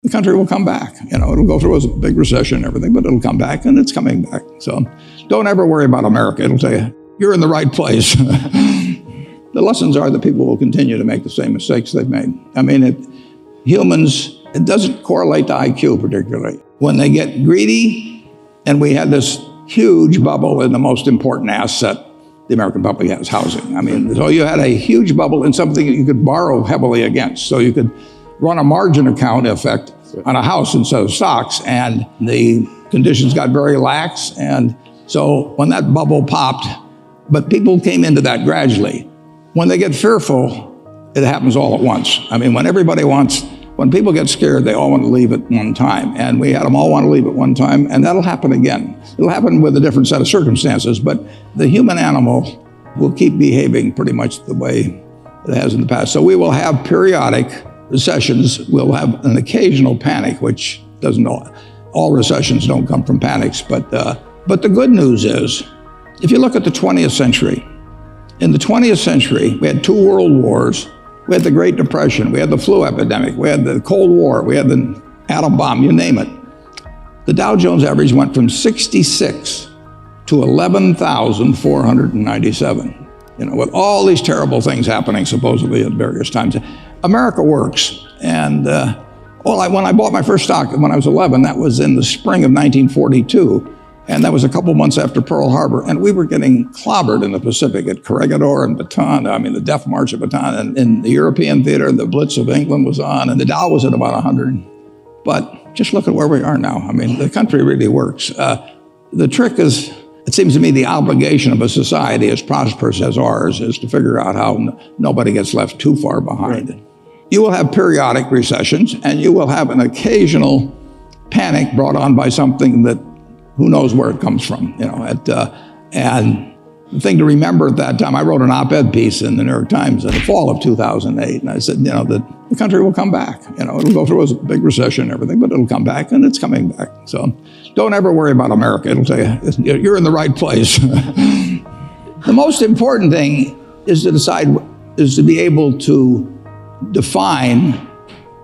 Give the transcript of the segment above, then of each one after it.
the country will come back. It'll go through a big recession and everything, but it'll come back, and it's coming back. So don't ever worry about America. It'll tell you, you're in the right place. The lessons are that people will continue to make the same mistakes they've made. Humans, it doesn't correlate to IQ particularly. When they get greedy, and we had this huge bubble in the most important asset the American public has, housing. So you had a huge bubble in something that you could borrow heavily against. So you could run a margin account effect on a house instead of stocks, and the conditions got very lax. And so when that bubble popped, but people came into that gradually. When they get fearful, it happens all at once. When people get scared, they all want to leave at one time. And we had them all want to leave at one time, and that'll happen again. It'll happen with a different set of circumstances, but the human animal will keep behaving pretty much the way it has in the past. So we will have periodic recessions. We'll have an occasional panic, which all recessions don't come from panics. But the good news is, if you look at the 20th century, in the 20th century, we had 2 world wars. We had the Great Depression, we had the flu epidemic, we had the Cold War, we had the atom bomb, you name it. The Dow Jones average went from 66 to 11,497, with all these terrible things happening supposedly at various times. America works. And when I bought my first stock when I was 11, that was in the spring of 1942. And that was a couple months after Pearl Harbor. And we were getting clobbered in the Pacific at Corregidor and Bataan. The Death March of Bataan. And in the European theater, the Blitz of England was on, and the Dow was at about 100. But just look at where we are now. The country really works. The trick is, it seems to me, the obligation of a society as prosperous as ours is to figure out how nobody gets left too far behind. Right. You will have periodic recessions, and you will have an occasional panic brought on by something that who knows where it comes from, and the thing to remember at that time, I wrote an op-ed piece in the New York Times in the fall of 2008, and I said, the country will come back. It'll go through a big recession and everything, but it'll come back, and it's coming back. So don't ever worry about America. It'll tell you, you're in the right place. The most important thing is to be able to define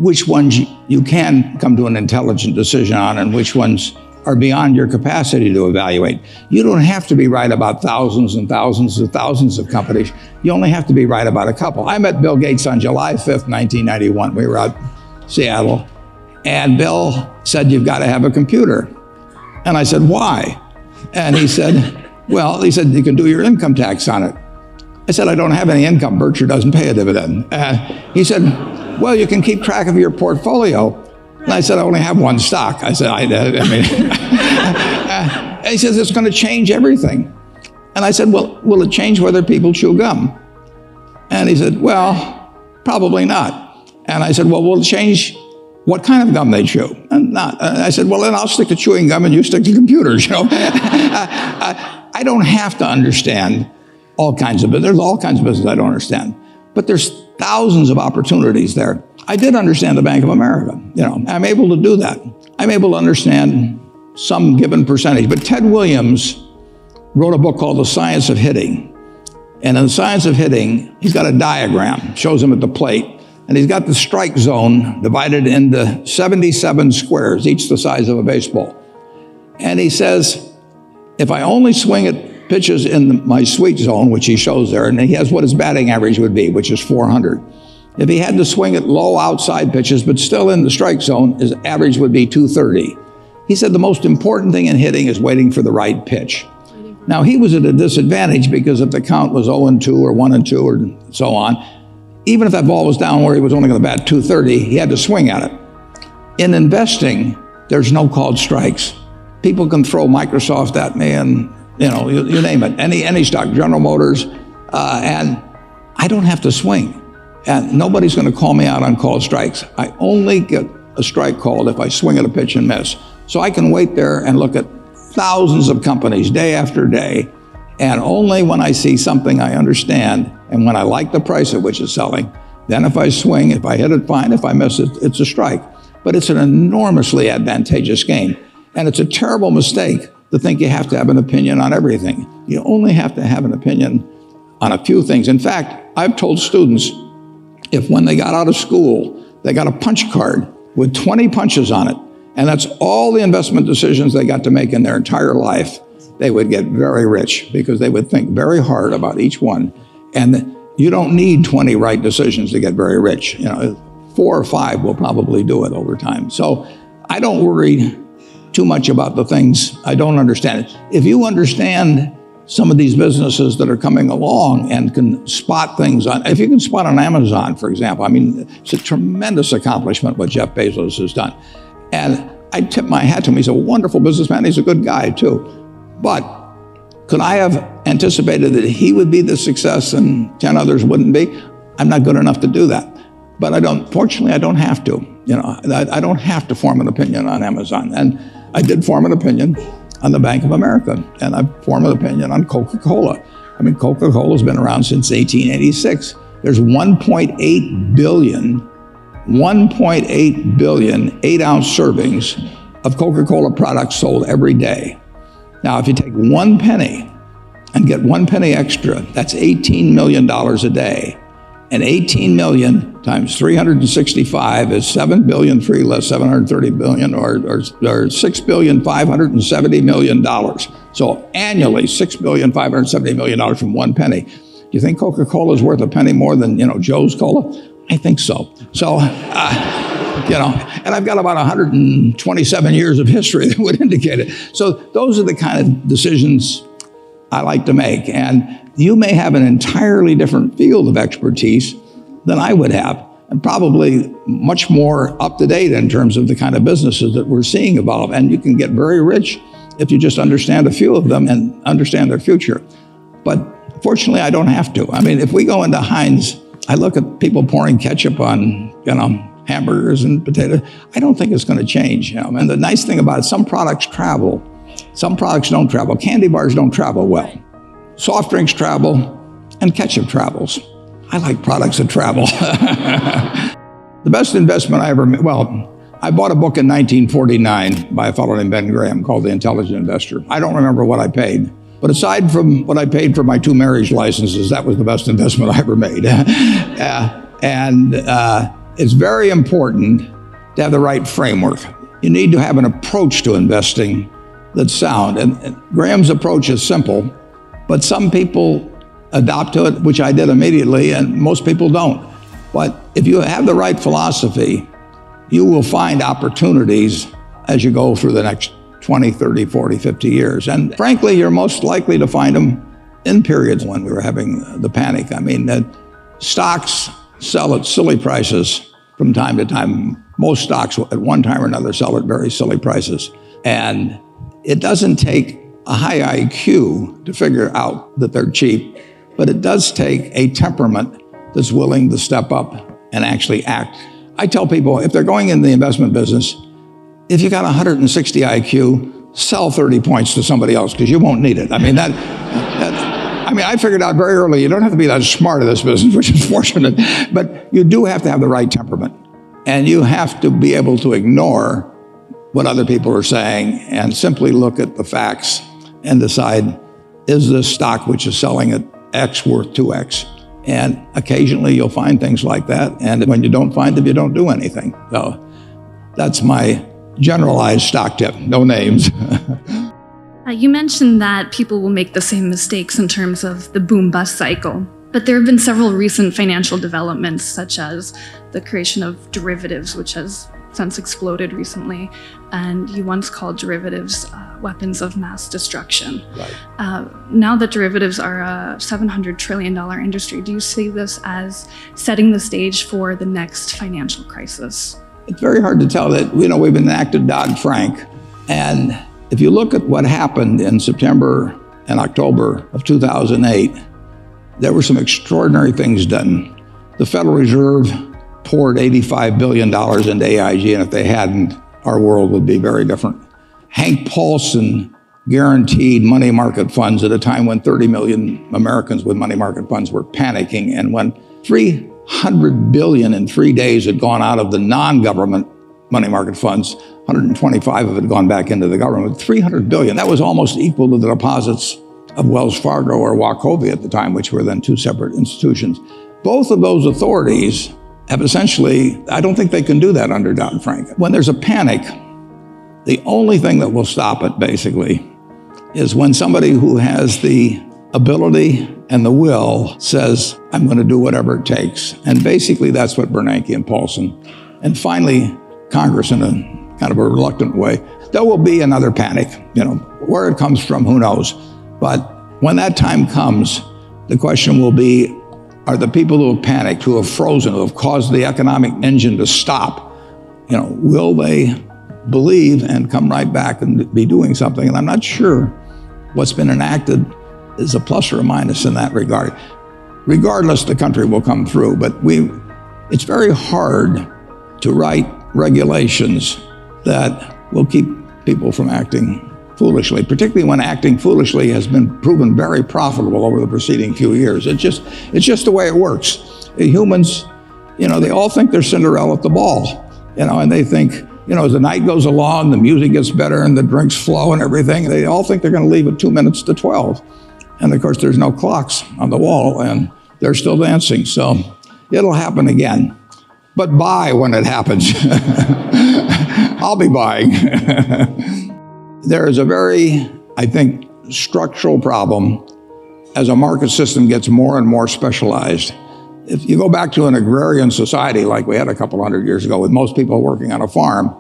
which ones you can come to an intelligent decision on and which ones are beyond your capacity to evaluate. You don't have to be right about thousands and thousands and thousands of companies. You only have to be right about a couple. I met Bill Gates on July 5th, 1991. We were out in Seattle, and Bill said, "You've got to have a computer." And I said, "Why?" And he said, "You can do your income tax on it." I said, "I don't have any income. Berkshire doesn't pay a dividend." He said, "Well, you can keep track of your portfolio." And I said, "I only have one stock." I said, and he says, "It's going to change everything." And I said, "Well, will it change whether people chew gum?" And he said, "Well, probably not." And I said, "Well, will it change what kind of gum they chew?" And not. And I said, "Well, then I'll stick to chewing gum and you stick to computers." I don't have to understand all kinds of business. There's all kinds of business I don't understand. But there's thousands of opportunities there. I did understand the Bank of America. I'm able to do that. I'm able to understand some given percentage. But Ted Williams wrote a book called The Science of Hitting. And in The Science of Hitting, he's got a diagram, shows him at the plate. And he's got the strike zone divided into 77 squares, each the size of a baseball. And he says, if I only swing at pitches in my sweet zone, which he shows there, and he has what his batting average would be, which is 400. If he had to swing at low outside pitches, but still in the strike zone, his average would be 230. He said the most important thing in hitting is waiting for the right pitch. Now, he was at a disadvantage because if the count was 0-2 or 1-2 or so on, even if that ball was down where he was only going to bat 230, he had to swing at it. In investing, there's no called strikes. People can throw Microsoft at me and, you name it, any stock, General Motors, and I don't have to swing. And nobody's going to call me out on called strikes. I only get a strike called if I swing at a pitch and miss. So I can wait there and look at thousands of companies day after day. And only when I see something I understand and when I like the price at which it's selling, then if I swing, if I hit it, fine. If I miss it, it's a strike. But it's an enormously advantageous game. And it's a terrible mistake to think you have to have an opinion on everything. You only have to have an opinion on a few things. In fact, I've told students, if when they got out of school, they got a punch card with 20 punches on it, and that's all the investment decisions they got to make in their entire life, they would get very rich because they would think very hard about each one. And you don't need 20 right decisions to get very rich. 4 or 5 will probably do it over time. So I don't worry too much about the things I don't understand. If you understand some of these businesses that are coming along and can spot things if you can spot on Amazon, for example, it's a tremendous accomplishment what Jeff Bezos has done. And I tip my hat to him. He's a wonderful businessman. He's a good guy too. But could I have anticipated that he would be the success and 10 others wouldn't be? I'm not good enough to do that. But fortunately, I don't have to. I don't have to form an opinion on Amazon. And I did form an opinion on the Bank of America, and I formed an opinion on Coca-Cola. Coca-Cola's been around since 1886. There's 1.8 billion 8-ounce servings of Coca-Cola products sold every day. Now, if you take 1 penny and get 1 penny extra, that's $18 million a day. And 18 million times 365 is 7 billion, 3 less 730 billion, or $6,570,000,000. So annually, $6,570,000,000 from 1 penny. Do you think Coca-Cola is worth a penny more than, Joe's Cola? I think so. So, and I've got about 127 years of history that would indicate it. So those are the kind of decisions I like to make. And you may have an entirely different field of expertise than I would have, and probably much more up to date in terms of the kind of businesses that we're seeing evolve. And you can get very rich if you just understand a few of them and understand their future. But fortunately, I don't have to. If we go into Heinz, I look at people pouring ketchup on, hamburgers and potatoes. I don't think it's going to change. And the nice thing about it, some products travel. Some products don't travel. Candy bars don't travel well. Soft drinks travel, and ketchup travels. I like products that travel. The best investment I ever made, I bought a book in 1949 by a fellow named Ben Graham called The Intelligent Investor. I don't remember what I paid, but aside from what I paid for my 2 marriage licenses, that was the best investment I ever made. It's very important to have the right framework. You need to have an approach to investing that's sound. And Graham's approach is simple, but some people adopt to it, which I did immediately, and most people don't. But if you have the right philosophy, you will find opportunities as you go through the next 20, 30, 40, 50 years. And frankly, you're most likely to find them in periods when we were having the panic. Stocks sell at silly prices from time to time. Most stocks at one time or another sell at very silly prices. And it doesn't take a high IQ to figure out that they're cheap, but it does take a temperament that's willing to step up and actually act. I tell people, if they're going in the investment business, if you got 160 IQ, sell 30 points to somebody else because you won't need it. I figured out very early, you don't have to be that smart in this business, which is fortunate, but you do have to have the right temperament. And you have to be able to ignore what other people are saying and simply look at the facts and decide, is this stock which is selling at X worth 2X? And occasionally you'll find things like that. And when you don't find them, you don't do anything. So that's my generalized stock tip, no names. You mentioned that people will make the same mistakes in terms of the boom-bust cycle. But there have been several recent financial developments, such as the creation of derivatives, which has since exploded recently. And you once called derivatives weapons of mass destruction. Right. Now that derivatives are a $700 trillion industry, do you see this as setting the stage for the next financial crisis? It's very hard to tell. That we've enacted Dodd-Frank, and if you look at what happened in September and October of 2008, there were some extraordinary things done. The Federal Reserve poured $85 billion into AIG, and if they hadn't, our world would be very different. Hank Paulson guaranteed money market funds at a time when 30 million Americans with money market funds were panicking, and when $300 billion in 3 days had gone out of the non-government money market funds, 125 of it had gone back into the government. $300 billion, that was almost equal to the deposits of Wells Fargo or Wachovia at the time, which were then 2 separate institutions. Both of those authorities have essentially, I don't think they can do that under Dodd-Frank. When there's a panic, the only thing that will stop it, basically, is when somebody who has the ability and the will says, I'm going to do whatever it takes. And basically, that's what Bernanke and Paulson, and finally, Congress in a kind of a reluctant way. There will be another panic. Where it comes from, who knows? But when that time comes, the question will be, are the people who have panicked, who have frozen, who have caused the economic engine to stop, will they believe and come right back and be doing something? And I'm not sure what's been enacted is a plus or a minus in that regard. Regardless, the country will come through, but it's very hard to write regulations that will keep people from acting foolishly, particularly when acting foolishly has been proven very profitable over the preceding few years. It's just the way it works. Humans, they all think they're Cinderella at the ball, and they think, as the night goes along, the music gets better and the drinks flow and everything, they all think they're going to leave at 2 minutes to 12. And of course, there's no clocks on the wall and they're still dancing. So it'll happen again. But buy when it happens. I'll be buying. There is a very, I think, structural problem as a market system gets more and more specialized. If you go back to an agrarian society like we had a couple hundred years ago with most people working on a farm,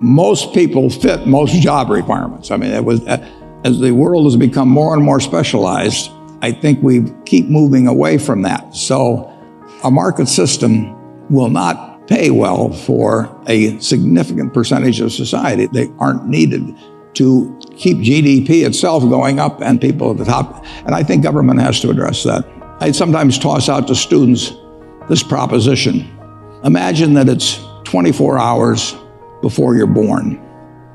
most people fit most job requirements. I mean, it was, as the world has become more and more specialized, I think we keep moving away from that. So a market system will not pay well for a significant percentage of society. They aren't needed to keep GDP itself going up and people at the top. And I think government has to address that. I sometimes toss out to students this proposition. Imagine that it's 24 hours before you're born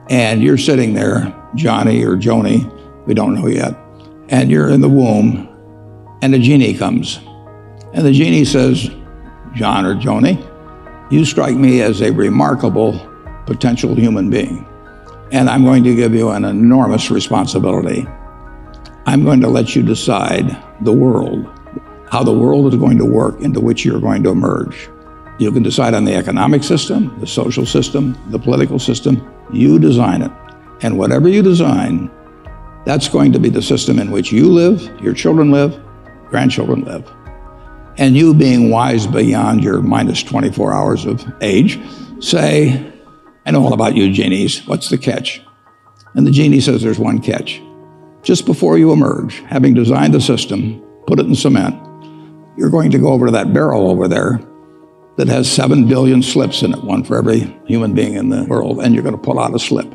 and you're sitting there, Johnny or Joni, we don't know yet, and you're in the womb and a genie comes. And the genie says, John or Joni, you strike me as a remarkable potential human being, and I'm going to give you an enormous responsibility. I'm going to let you decide the world, how the world is going to work into which you're going to emerge. You can decide on the economic system, the social system, the political system. You design it. And whatever you design, that's going to be the system in which you live, your children live, grandchildren live. And you, being wise beyond your minus 24 hours of age, say, I know all about you, genies. What's the catch? And the genie says there's one catch. Just before you emerge, having designed a system, put it in cement, you're going to go over to that barrel over there that has 7 billion slips in it, one for every human being in the world, and you're going to pull out a slip.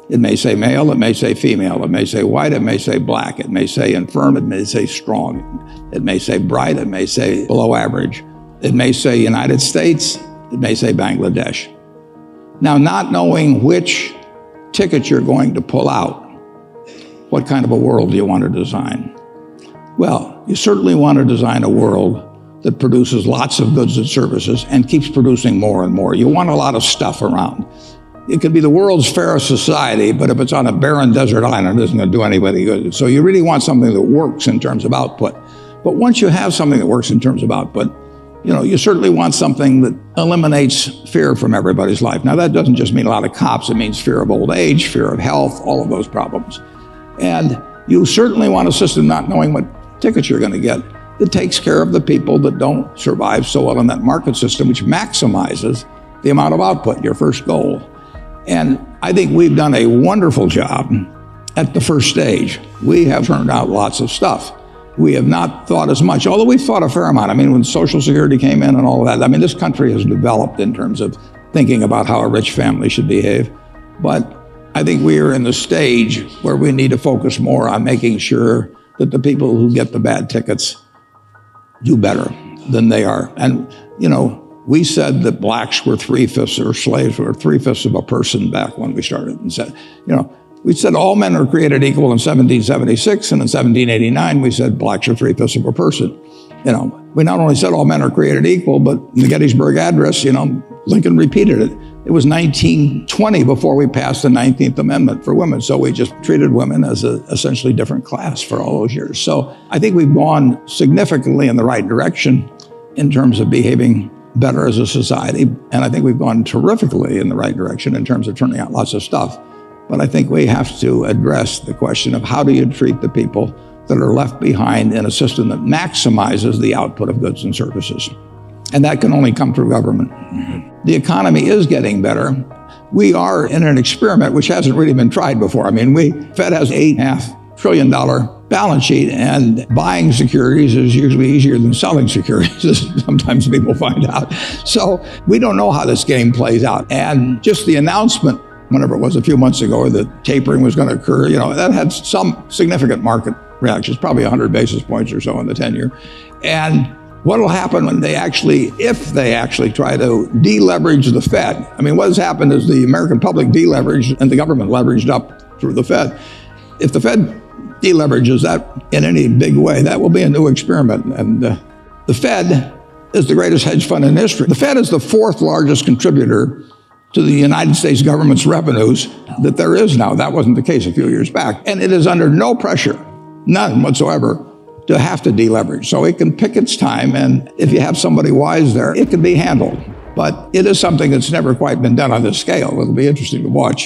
It may say male, it may say female, it may say white, it may say black, it may say infirm, it may say strong, it may say bright, it may say below average, it may say United States, it may say Bangladesh. Now, not knowing which ticket you're going to pull out, what kind of a world do you want to design? Well, you certainly want to design a world that produces lots of goods and services and keeps producing more and more. You want a lot of stuff around. It could be the world's fairest society, but if it's on a barren desert island, it isn't going to do anybody good. So you really want something that works in terms of output. But once you have something that works in terms of output, you certainly want something that eliminates fear from everybody's life. Now, that doesn't just mean a lot of cops. It means fear of old age, fear of health, all of those problems. And you certainly want a system, not knowing what tickets you're going to get, that takes care of the people that don't survive so well in that market system, which maximizes the amount of output, your first goal. And I think we've done a wonderful job at the first stage. We have turned out lots of stuff. We have not thought as much, although we've thought a fair amount. I mean, when Social Security came in and all of that, this country has developed in terms of thinking about how a rich family should behave. But I think we are in the stage where we need to focus more on making sure that the people who get the bad tickets do better than they are. And, we said that blacks were 3/5 or slaves were 3/5 of a person back when we started. And said, we said all men are created equal in 1776, and in 1789 we said blacks are 3/5 of a person. We not only said all men are created equal, but in the Gettysburg Address, Lincoln repeated it. It was 1920 before we passed the 19th Amendment for women. So we just treated women as an essentially different class for all those years. So I think we've gone significantly in the right direction in terms of behaving better as a society. And I think we've gone terrifically in the right direction in terms of turning out lots of stuff. But I think we have to address the question of how do you treat the people that are left behind in a system that maximizes the output of goods and services. And that can only come through government. The economy is getting better. We are in an experiment which hasn't really been tried before. I mean, Fed has $8.5 trillion balance sheet, and buying securities is usually easier than selling securities, as sometimes people find out. So we don't know how this game plays out. And just the announcement, whenever it was a few months ago, that tapering was going to occur, that had some significant market reactions, probably 100 basis points or so in the 10-year. And what will happen when if they actually try to deleverage the Fed? I mean, what has happened is the American public deleveraged and the government leveraged up through the Fed. If the Fed deleverages that in any big way, that will be a new experiment. And the Fed is the greatest hedge fund in history. The Fed is the fourth largest contributor to the United States government's revenues that there is now. That wasn't the case a few years back. And it is under no pressure, none whatsoever, to have to deleverage. So it can pick its time, and if you have somebody wise there, it can be handled. But it is something that's never quite been done on this scale. It'll be interesting to watch.